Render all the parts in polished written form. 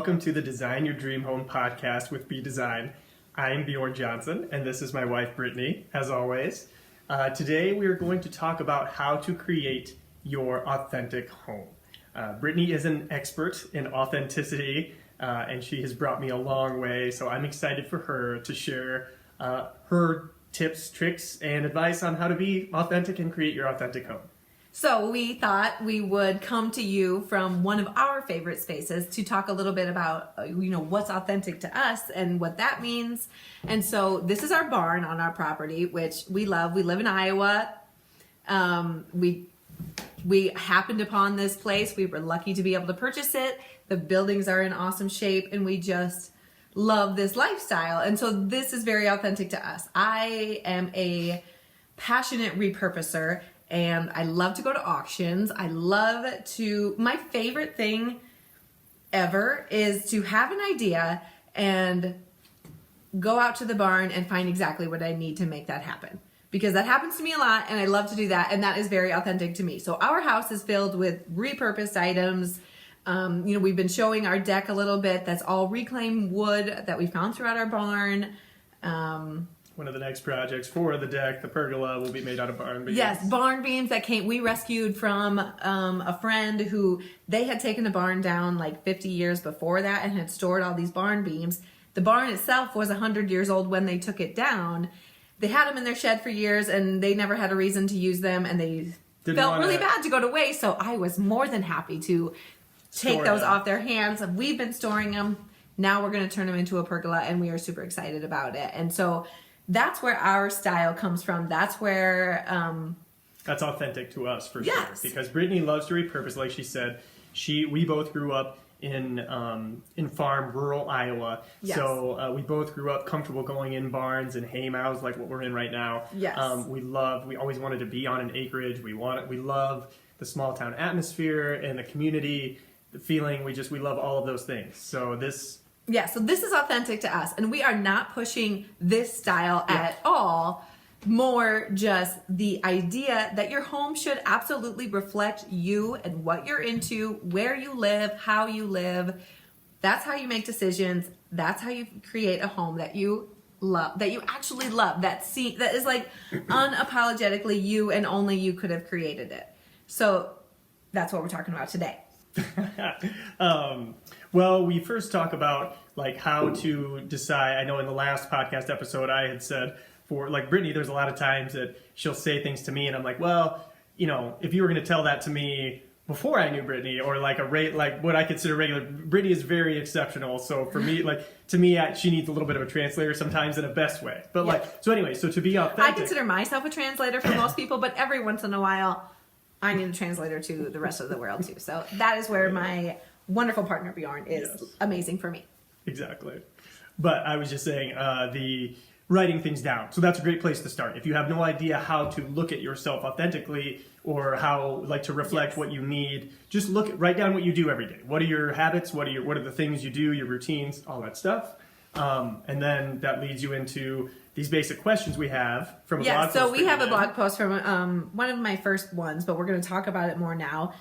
welcome to the Design Your Dream Home podcast with B Design. I am Bjorn Johnson, and this is my wife, Brittany, as always. Today, we are going to talk about how to create your authentic home. Brittany is an expert in authenticity, and she has brought me a long way, so I'm excited for her to share her tips, tricks, and advice on how to be authentic and create your authentic home. So we thought we would come to you from one of our favorite spaces to talk a little bit about, what's authentic to us and what that means. And so this is our barn on our property, which we love. We live in Iowa. We happened upon this place. We were lucky to be able to purchase it. The buildings are in awesome shape, and we just love this lifestyle. And so this is very authentic to us. I am a passionate repurposer, and I love to go to auctions. My favorite thing ever is to have an idea and go out to the barn and find exactly what I need to make that happen. Because that happens to me a lot, and I love to do that, and that is very authentic to me. So our house is filled with repurposed items. We've been showing our deck a little bit. That's all reclaimed wood that we found throughout our barn. One of the next projects for the deck, the pergola, will be made out of barn beams. Yes, barn beams that we rescued from a friend who they had taken the barn down like 50 years before that and had stored all these barn beams. The barn itself was 100 years old when they took it down. They had them in their shed for years, and they never had a reason to use them, and they felt really bad to go to waste. So I was more than happy to take those off their hands. We've been storing them. Now we're going to turn them into a pergola, and we are super excited about it. And so that's where our style comes from. That's where that's authentic to us for sure. Yes. Because Brittany loves to repurpose, like she said. We both grew up in farm rural Iowa. Yes. So we both grew up comfortable going in barns and hay mows like what we're in right now. Yes. We always wanted to be on an acreage. We love the small town atmosphere and the community, the feeling. We love all of those things. So this is authentic to us, and we are not pushing this style at all. More just the idea that your home should absolutely reflect you and what you're into, where you live, how you live. That's how you make decisions. That's how you create a home that you love, that you actually love, that is like unapologetically you, and only you could have created it. So that's what we're talking about today. Well, we first talk about like how to decide. I know in the last podcast episode I had said, for like Brittany, there's a lot of times that she'll say things to me, and I'm like, well, if you were going to tell that to me before I knew Brittany, or like what I consider regular, Brittany is very exceptional. So for me, she needs a little bit of a translator sometimes in a best way. But so to be authentic, I consider myself a translator for most people, but every once in a while, I need a translator to the rest of the world too. So that is where my wonderful partner Bjorn is amazing for me. Exactly. But I was just saying the writing things down. So that's a great place to start. If you have no idea how to look at yourself authentically, or how to reflect what you need, just write down what you do every day. What are your habits? What are the things you do, your routines, all that stuff. And then that leads you into these basic questions we have from a blog post. So we have a blog post from one of my first ones, but we're going to talk about it more now.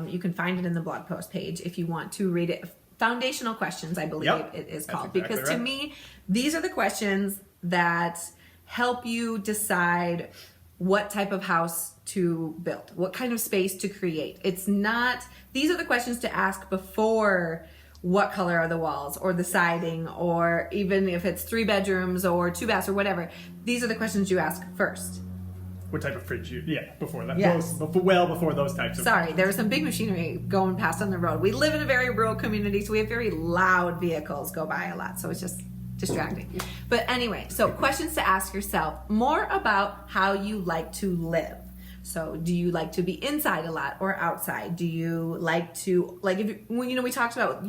You can find it in the blog post page if you want to read it. Foundational questions, I believe it is called. Exactly because to me, these are the questions that help you decide what type of house to build, what kind of space to create. These are the questions to ask before what color are the walls or the siding, or even if it's 3 bedrooms or 2 baths or whatever. These are the questions you ask first. What type of fridge before that. Yes. Before those types of Sorry, there was some big machinery going past on the road. We live in a very rural community, so we have very loud vehicles go by a lot, so it's just distracting. But anyway, so questions to ask yourself, more about how you like to live. So do you like to be inside a lot or outside? Do you like to, we talked about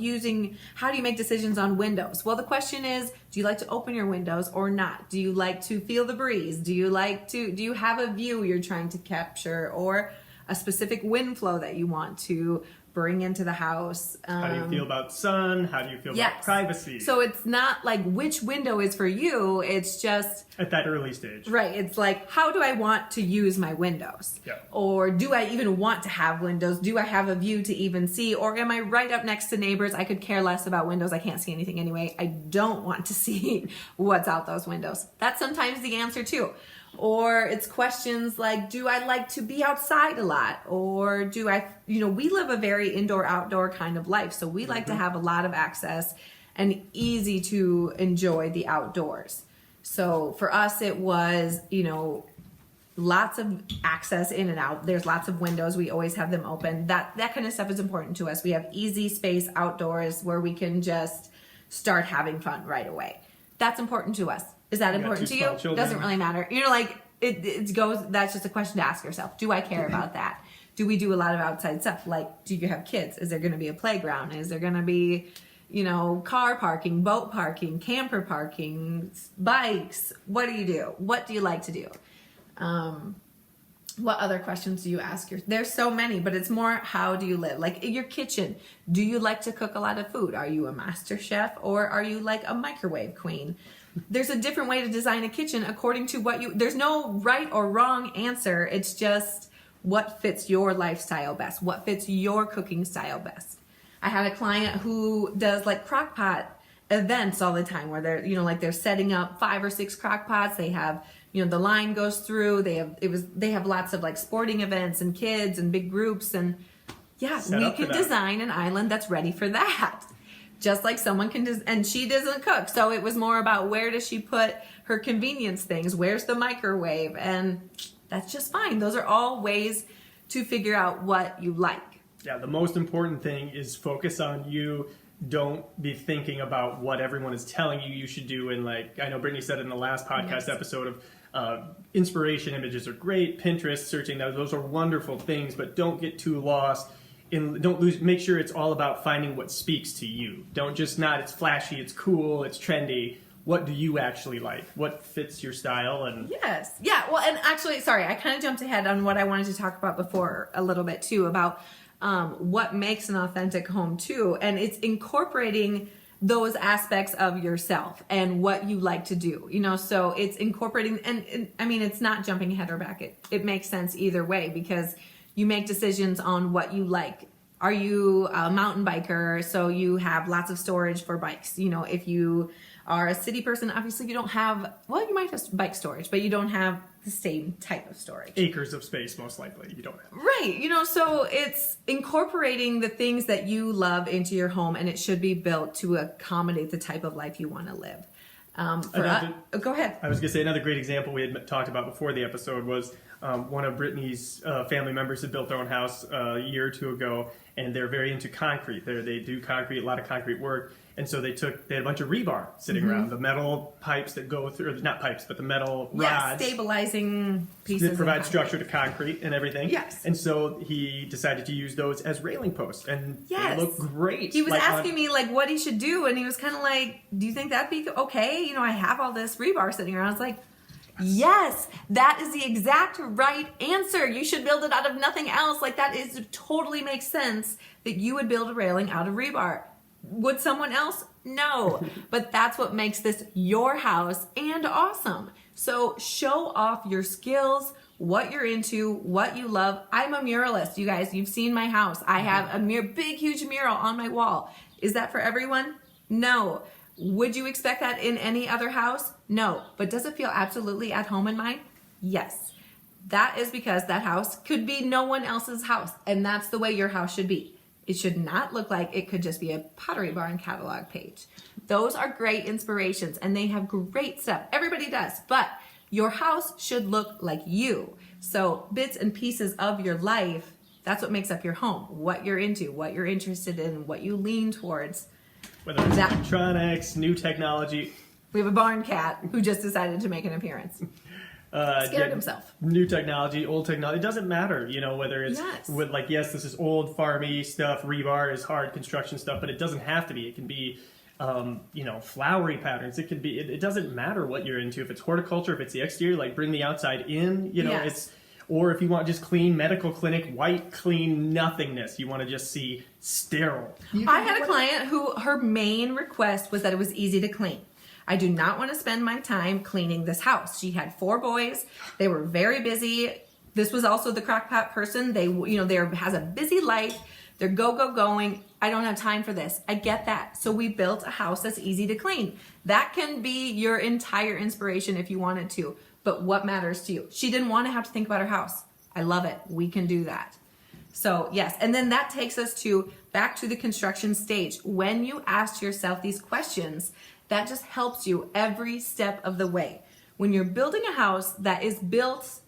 how do you make decisions on windows? Well, the question is, do you like to open your windows or not? Do you like to feel the breeze? Do you have a view you're trying to capture, or a specific wind flow that you want to bring into the house. How do you feel about sun? How do you feel about privacy? So it's not like which window is for you. It's just at that early stage. Right. It's like, how do I want to use my windows? Yeah. Or do I even want to have windows? Do I have a view to even see? Or am I right up next to neighbors? I could care less about windows. I can't see anything anyway. I don't want to see what's out those windows. That's sometimes the answer too. Or it's questions like, do I like to be outside a lot? Or do I, we live a very indoor-outdoor kind of life. So we like to have a lot of access and easy to enjoy the outdoors. So for us, it was, lots of access in and out. There's lots of windows. We always have them open. That kind of stuff is important to us. We have easy space outdoors where we can just start having fun right away. That's important to us. Is that important to you? Children. Doesn't really matter. It goes, that's just a question to ask yourself. Do I care about that? Do we do a lot of outside stuff? Like, do you have kids? Is there going to be a playground? Is there going to be, car parking, boat parking, camper parking, bikes? What do you do? What do you like to do? What other questions do you ask? There's so many, but it's more, how do you live? Like in your kitchen, do you like to cook a lot of food? Are you a master chef or are you like a microwave queen? There's a different way to design a kitchen according to there's no right or wrong answer. It's just what fits your lifestyle best, what fits your cooking style best. I had a client who does like crock pot events all the time where they're setting up 5 or 6 crock pots. They have, the line goes through, they have lots of like sporting events and kids and big groups. And we can design an island that's ready for that. Just like someone can, and she doesn't cook. So it was more about where does she put her convenience things? Where's the microwave? And that's just fine. Those are all ways to figure out what you like. Yeah, the most important thing is focus on you. Don't be thinking about what everyone is telling you should do. And like, I know Brittany said in the last podcast episode of inspiration images are great. Pinterest, searching those are wonderful things, but don't get too lost. Make sure it's all about finding what speaks to you. Don't just it's flashy, it's cool, it's trendy. What do you actually like? What fits your style? And yes. Yeah. Well, and actually, sorry, I kind of jumped ahead on what I wanted to talk about before a little bit too, about what makes an authentic home too. And it's incorporating those aspects of yourself and what you like to do, so it's incorporating, and I mean, it's not jumping ahead or back. It makes sense either way because you make decisions on what you like. Are you a mountain biker? So you have lots of storage for bikes. If you are a city person, obviously you don't have, you might have bike storage, but you don't have the same type of storage. Acres of space, most likely, you don't have. Right. So it's incorporating the things that you love into your home, and it should be built to accommodate the type of life you want to live. Go ahead. I was going to say another great example we had talked about before the episode was one of Brittany's family members had built their own house a year or two ago, and they're very into concrete. They do concrete, a lot of concrete work, and so they had a bunch of rebar sitting around, the metal pipes that go through, not pipes, but the metal rods. Stabilizing pieces that provide structure to concrete and everything. Yes. And so he decided to use those as railing posts, and they look great. He was asking me what he should do, and he was kind of like, do you think that'd be okay? I have all this rebar sitting around. I was like, yes, that is the exact right answer. You should build it out of nothing else. Totally makes sense that you would build a railing out of rebar. Would someone else? No. But that's what makes this your house and awesome. So show off your skills, what you're into, what you love. I'm a muralist, you guys. You've seen my house. I have a big, huge mural on my wall. Is that for everyone? No. Would you expect that in any other house? No. But does it feel absolutely at home in mine? Yes. That is because that house could be no one else's house, and that's the way your house should be. It should not look like it could just be a Pottery Barn catalog page. Those are great inspirations, and they have great stuff. Everybody does, but your house should look like you. So bits and pieces of your life, that's what makes up your home. What you're into, what you're interested in, what you lean towards. Whether it's electronics, new technology. We have a barn cat who just decided to make an appearance. Scared himself. New technology, old technology. It doesn't matter, whether it's this is old farmy stuff, rebar is hard construction stuff, but it doesn't have to be. It can be, flowery patterns. It can be, it doesn't matter what you're into. If it's horticulture, if it's the exterior, bring the outside in, Or if you want just clean medical clinic, white, clean nothingness. You want to just see sterile. I had a client who her main request was that it was easy to clean. I do not want to spend my time cleaning this house. She had 4 boys. They were very busy. This was also the crockpot person. They has a busy life. They're going. I don't have time for this. I get that. So we built a house that's easy to clean. That can be your entire inspiration if you wanted to. But what matters to you? She didn't want to have to think about her house. I love it. We can do that. So yes, and then that takes us back to the construction stage. When you ask yourself these questions, that just helps you every step of the way. When you're building a house that is built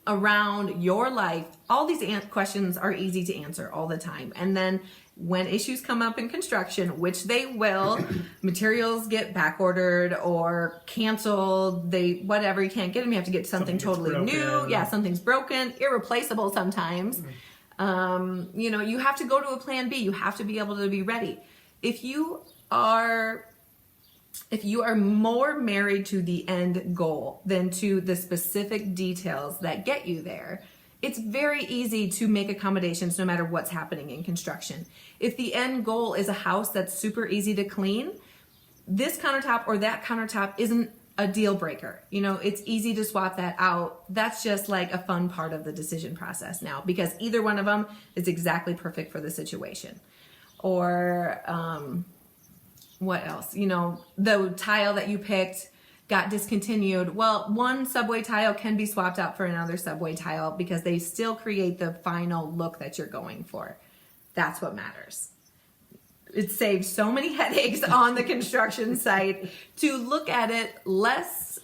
around your life, all these questions are easy to answer all the time. And then when issues come up in construction, which they will, materials get back ordered or canceled, you can't get them, you have to get something totally new. Yeah, something's broken, irreplaceable sometimes. You have to go to a plan B. You have to be able to be ready. If you are more married to the end goal than to the specific details that get you there, it's very easy to make accommodations no matter what's happening in construction. If the end goal is a house that's super easy to clean, this countertop or that countertop isn't a deal breaker. It's easy to swap that out. That's just like a fun part of the decision process now, because either one of them is exactly perfect for the situation. Or, what else? The tile that you picked got discontinued. Well, one subway tile can be swapped out for another subway tile because they still create the final look that you're going for. That's what matters. It saves so many headaches on the construction site to look at it less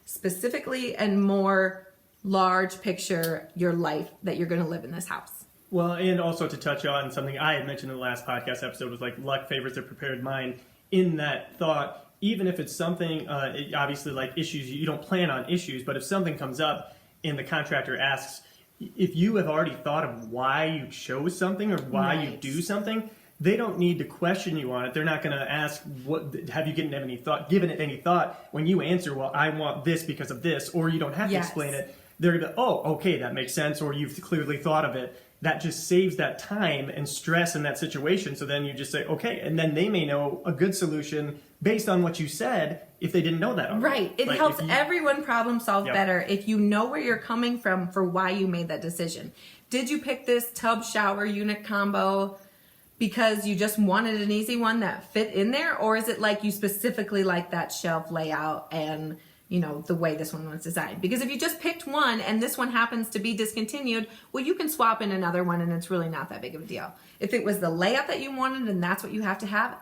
specifically and more large picture your life that you're going to live in this house. Well, and also to touch on something I had mentioned in the last podcast episode was like luck favors a prepared mind. In that thought, even if it's something, obviously like issues, you don't plan on issues, but if something comes up and the contractor asks, if you have already thought of why you chose something or why you do something, they don't need to question you on it. They're not going to ask, have you given it any thought? When you answer, well, I want this because of this, or you don't have to explain it. They're going to go, oh, okay, that makes sense, or you've clearly thought of it. That just saves that time and stress in that situation. So then you just say, okay, and then they may know a good solution based on what you said if they didn't know that already. Right. It helps everyone problem solve better if you know where you're coming from for why you made that decision. Did you pick this tub shower unit combo because you just wanted an easy one that fit in there? Or is it like you specifically like that shelf layout and the way this one was designed? Because if you just picked one and this one happens to be discontinued, well, you can swap in another one and it's really not that big of a deal. If it was the layout that you wanted and that's what you have to have,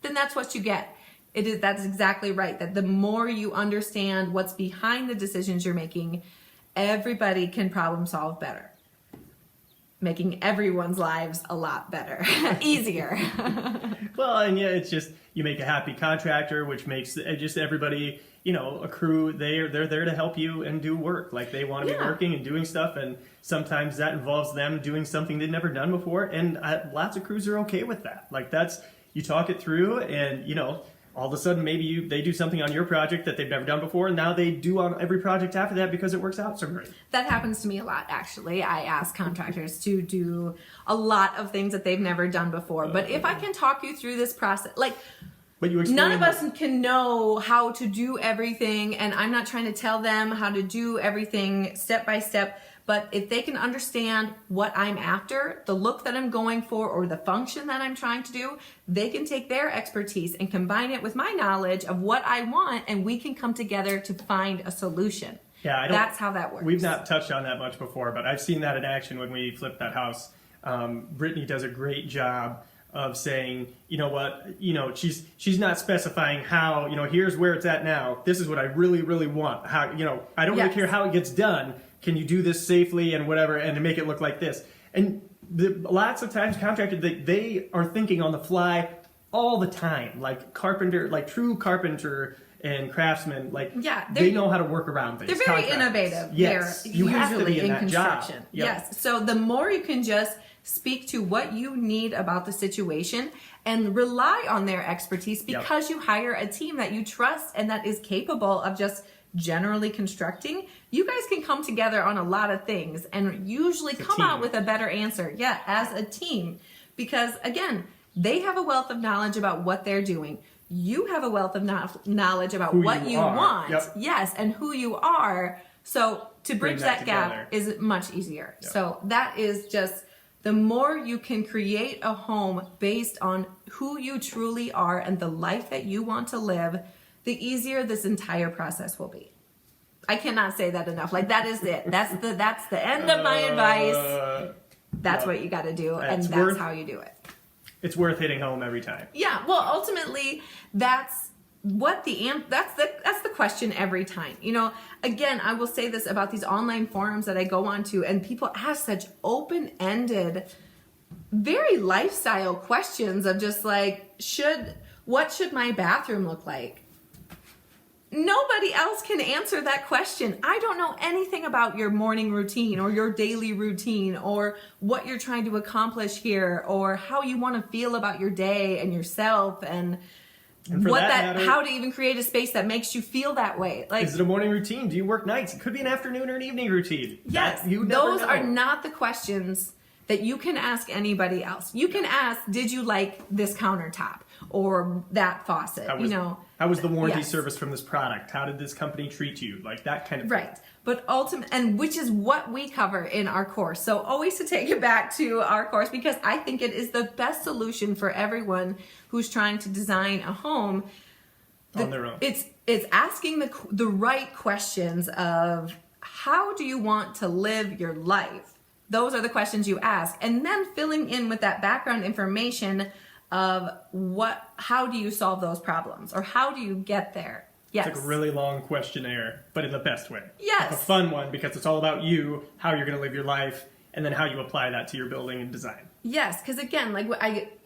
then that's what you get. That's exactly right. That the more you understand what's behind the decisions you're making, everybody can problem solve better, making everyone's lives a lot better, easier. Well, and it's just, you make a happy contractor, which makes just everybody, a crew, they're there to help you and do work. Like they want to be working and doing stuff, and sometimes that involves them doing something they've never done before, and lots of crews are okay with that. Like you talk it through, and all of a sudden maybe they do something on your project that they've never done before, and now they do on every project after that because it works out so great. That happens to me a lot, actually. I ask contractors to do a lot of things that they've never done before. But if I can talk you through this process, but none of us can know how to do everything, and I'm not trying to tell them how to do everything step by step. But if they can understand what I'm after, the look that I'm going for, or the function that I'm trying to do, they can take their expertise and combine it with my knowledge of what I want, and we can come together to find a solution. Yeah, that's how that works. We've not touched on that much before, but I've seen that in action when we flipped that house. Brittany does a great job of saying, she's not specifying how, here's where it's at now. This is what I really, really want. How, I don't really care how it gets done. Can you do this safely and whatever, and to make it look like this? And lots of times contractors, they are thinking on the fly all the time, like true carpenter and craftsmen, they know how to work around things. They're very innovative. Yes, you have to be in that construction. Job. Yep. Yes, so the more you can just speak to what you need about the situation and rely on their expertise because you hire a team that you trust and that is capable of just generally constructing, you guys can come together on a lot of things and usually come out with a better answer. Yeah, as a team. Because again, they have a wealth of knowledge about what they're doing. You have a wealth of knowledge about what you want. Yep. Yes, and who you are. So to bridge that gap is much easier. Yep. So that is just, the more you can create a home based on who you truly are and the life that you want to live, the easier this entire process will be. I cannot say that enough. Like, that is it. That's the end of my advice. That's what you got to do, and that's how you do it. It's worth hitting home every time. Yeah. Well, ultimately, that's what that's the question every time. You know, again, I will say this about these online forums that I go onto, and people ask such open-ended, very lifestyle questions of just like, what should my bathroom look like? Nobody else can answer that question. I don't know anything about your morning routine or your daily routine or what you're trying to accomplish here or how you want to feel about your day and yourself and what how to even create a space that makes you feel that way. Like, is it a morning routine? Do you work nights? It could be an afternoon or an evening routine. Yes, those are not the questions that you can ask anybody else. You can ask, did you like this countertop or that faucet? How was the warranty service from this product? How did this company treat you? Like that kind of thing. Right. But and which is what we cover in our course. So always to take it back to our course, because I think it is the best solution for everyone who's trying to design a home on their own. It's asking the right questions of, how do you want to live your life? Those are the questions you ask, and then filling in with that background information of how do you solve those problems, or how do you get there? Yes. It's like a really long questionnaire, but in the best way. Yes. It's a fun one because it's all about you, how you're going to live your life, and then how you apply that to your building and design. Yes, because again, like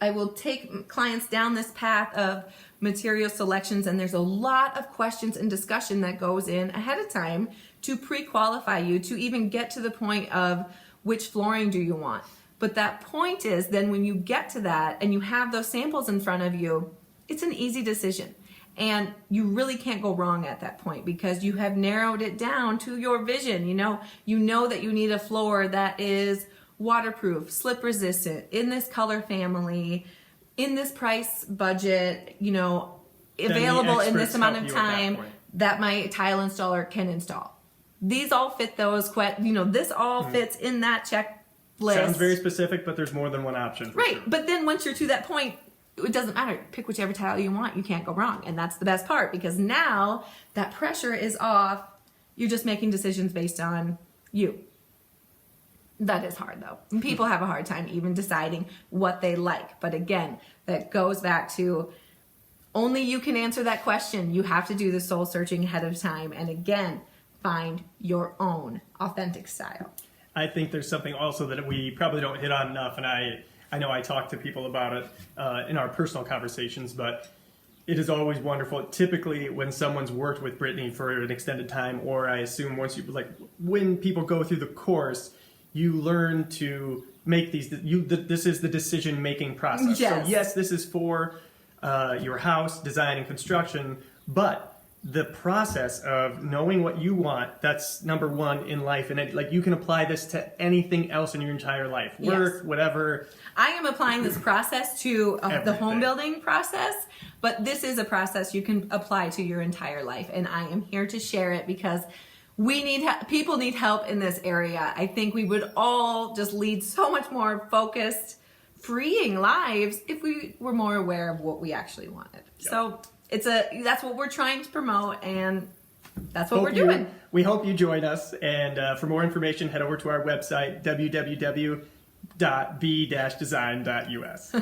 I will take clients down this path of material selections, and there's a lot of questions and discussion that goes in ahead of time to pre-qualify you to even get to the point of which flooring do you want. But that point is then when you get to that and you have those samples in front of you, it's an easy decision. And you really can't go wrong at that point because you have narrowed it down to your vision. You know that you need a floor that is waterproof, slip resistant, in this color family, in this price budget, available in this amount of time that my tile installer can install. These all fit those, this all fits in that checklist. Sounds very specific, but there's more than one option. Right, sure. But then once you're to that point, it doesn't matter. Pick whichever tile you want. You can't go wrong. And that's the best part, because now that pressure is off. You're just making decisions based on you. That is hard, though. And people have a hard time even deciding what they like. But again, that goes back to only you can answer that question. You have to do the soul searching ahead of time. And again, find your own authentic style. I think there's something also that we probably don't hit on enough, and I know I talk to people about it in our personal conversations, but it is always wonderful. Typically, when someone's worked with Brittany for an extended time, or I assume when people go through the course, you learn to make these. This is the decision-making process. Yes. So yes, this is for your house design and construction, but the process of knowing what you want, that's number one in life. And you can apply this to anything else in your entire life. Work, whatever. I am applying this process to the home building process, but this is a process you can apply to your entire life. And I am here to share it because people need help in this area. I think we would all just lead so much more focused, freeing lives if we were more aware of what we actually wanted. Yep. So that's what we're trying to promote, and that's what we're doing. We hope you join us, and for more information, head over to our website, www.b-design.us.